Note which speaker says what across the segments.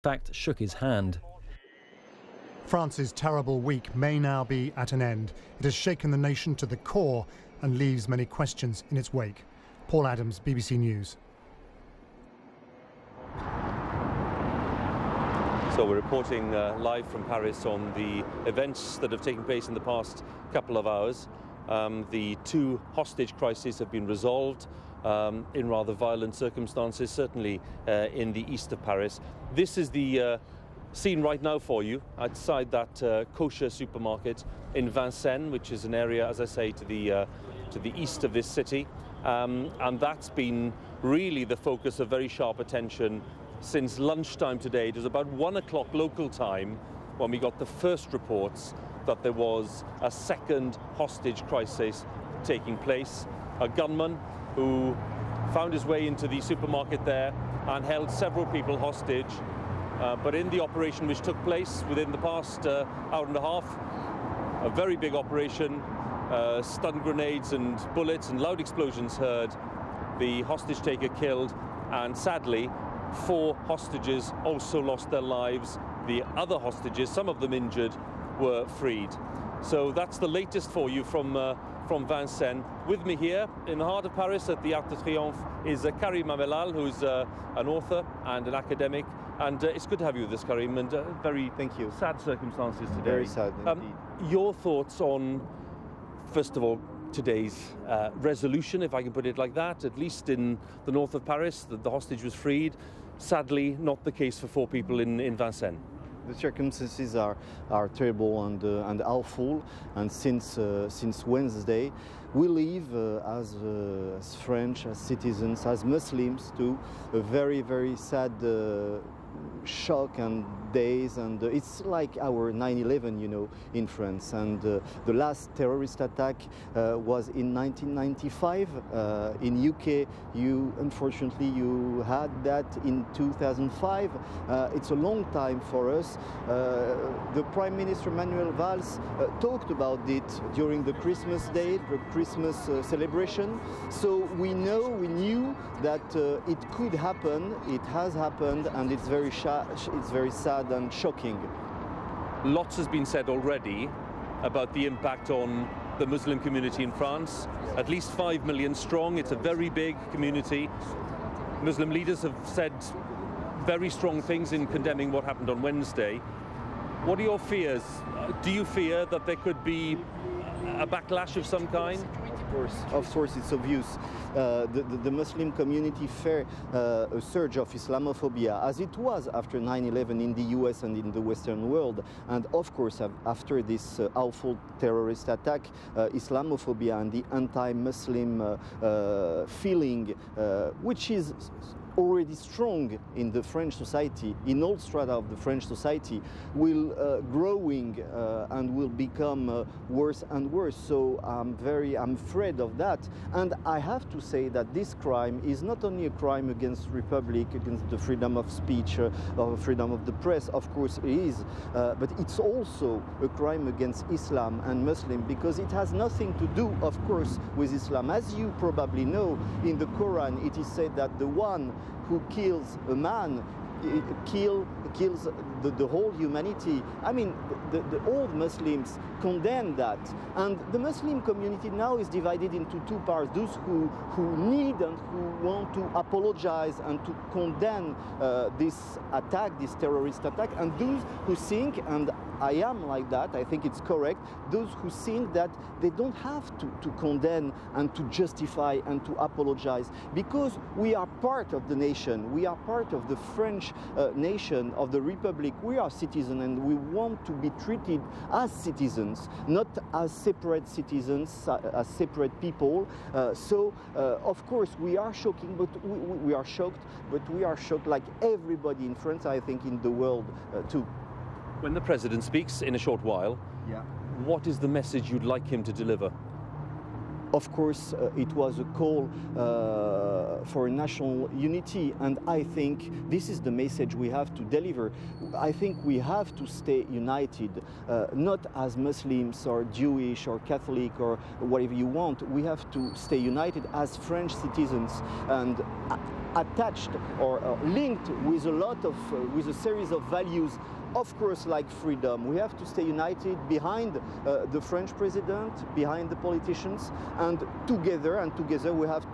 Speaker 1: fact, shook his hand.
Speaker 2: France's terrible week may now be at an end. It has shaken the nation to the core and leaves many questions in its wake. Paul Adams, BBC News.
Speaker 3: So we're reporting live from Paris on the events that have taken place in the past couple of hours. The two hostage crises have been resolved in rather violent circumstances, certainly in the east of Paris. This is the scene right now for you outside that kosher supermarket in Vincennes, which is an area, as I say, to the east of this city. And that's been really the focus of very sharp attention since lunchtime today. It was about 1 o'clock local time when we got the first reports that there was a second hostage crisis taking place. A gunman who found his way into the supermarket there and held several people hostage. But in the operation which took place within the past hour and a half, a very big operation, stun grenades and bullets and loud explosions heard, the hostage taker killed, and sadly 4 hostages also lost their lives. The other hostages, some of them injured, were freed. So that's the latest for you from Vincennes. With me here in the heart of Paris at the Arc de Triomphe is Karim Amelal, who's an author and an academic. And it's good to have you with us, Karim, and very
Speaker 4: Thank you.
Speaker 3: Sad circumstances today.
Speaker 4: Very sad indeed.
Speaker 3: Your thoughts on, first of all, today's resolution, if I can put it like that, at least in the north of Paris, that the hostage was freed. Sadly, not the case for 4 people in Vincennes.
Speaker 4: The circumstances are terrible and awful, and since Wednesday, we live as French, as citizens, as Muslims too, a very, very sad shock and days, and it's like our 9/11, you know, in France. And the last terrorist attack was in 1995 in UK. Unfortunately, you had that in 2005. It's a long time for us. The Prime Minister Manuel Valls talked about it during the Christmas day, the Christmas celebration. So we knew that it could happen. It has happened, and it's very sad and shocking.
Speaker 3: Lots has been said already about the impact on the Muslim community in France. At least 5 million strong. It's a very big community. Muslim leaders have said very strong things in condemning what happened on Wednesday. What are your fears? Do you fear that there could be a backlash of some kind?
Speaker 4: Of course, it's obvious. The Muslim community fear a surge of Islamophobia, as it was after 9/11 in the US and in the Western world. And of course, after this awful terrorist attack, Islamophobia and the anti-Muslim feeling, which is already strong in the French society, in all strata of the French society, will growing and will become worse and worse. So I'm afraid of that. And I have to say that this crime is not only a crime against Republic, against the freedom of speech, or freedom of the press, of course it is, but it's also a crime against Islam and Muslim, because it has nothing to do, of course, with Islam. As you probably know, in the Quran it is said that the one who kills a man kills the whole humanity. I mean, the old Muslims condemn that, and the Muslim community now is divided into 2 parts: those who need and who want to apologize and to condemn this attack, this terrorist attack, and those who think, and I am like that, I think it's correct, those who think that they don't have to condemn and to justify and to apologize, because we are part of the nation, we are part of the French nation, of the Republic. We are citizens, and we want to be treated as citizens, not as separate citizens, as separate people. So of course we are shocking, but we are shocked, but we are shocked like everybody in France, I think in the world too.
Speaker 3: When the President speaks in a short while, what is the message you'd like him to deliver?
Speaker 4: Of course, it was a call for national unity, and I think this is the message we have to deliver. I think we have to stay united, not as Muslims or Jewish or Catholic or whatever you want. We have to stay united as French citizens, and attached or linked with a lot of, with a series of values, of course, like freedom. We have to stay united behind the French president, behind the politicians, and together we have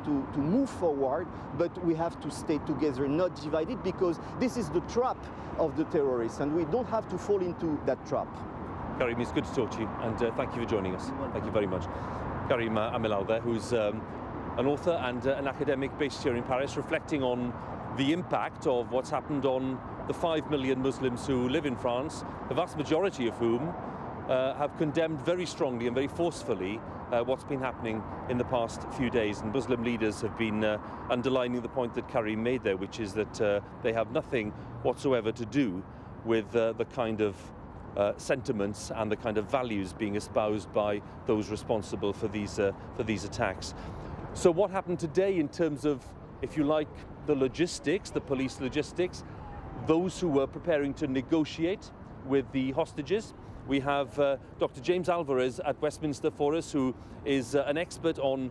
Speaker 4: to move forward, but we have to stay together, not divided, because this is the trap of the terrorists, and we don't have to fall into that trap.
Speaker 3: Karim, it's good to talk to you, and thank you for joining us. Thank you very much. Karim Amilal there, who's an author and an academic based here in Paris, reflecting on the impact of what's happened on the 5 million Muslims who live in France, the vast majority of whom have condemned very strongly and very forcefully what's been happening in the past few days. And Muslim leaders have been underlining the point that Karim made there, which is that they have nothing whatsoever to do with the kind of sentiments and the kind of values being espoused by those responsible for these attacks. So what happened today in terms of, if you like, the logistics, the police logistics, those who were preparing to negotiate with the hostages? We have Dr. James Alvarez at Westminster for us, who is an expert on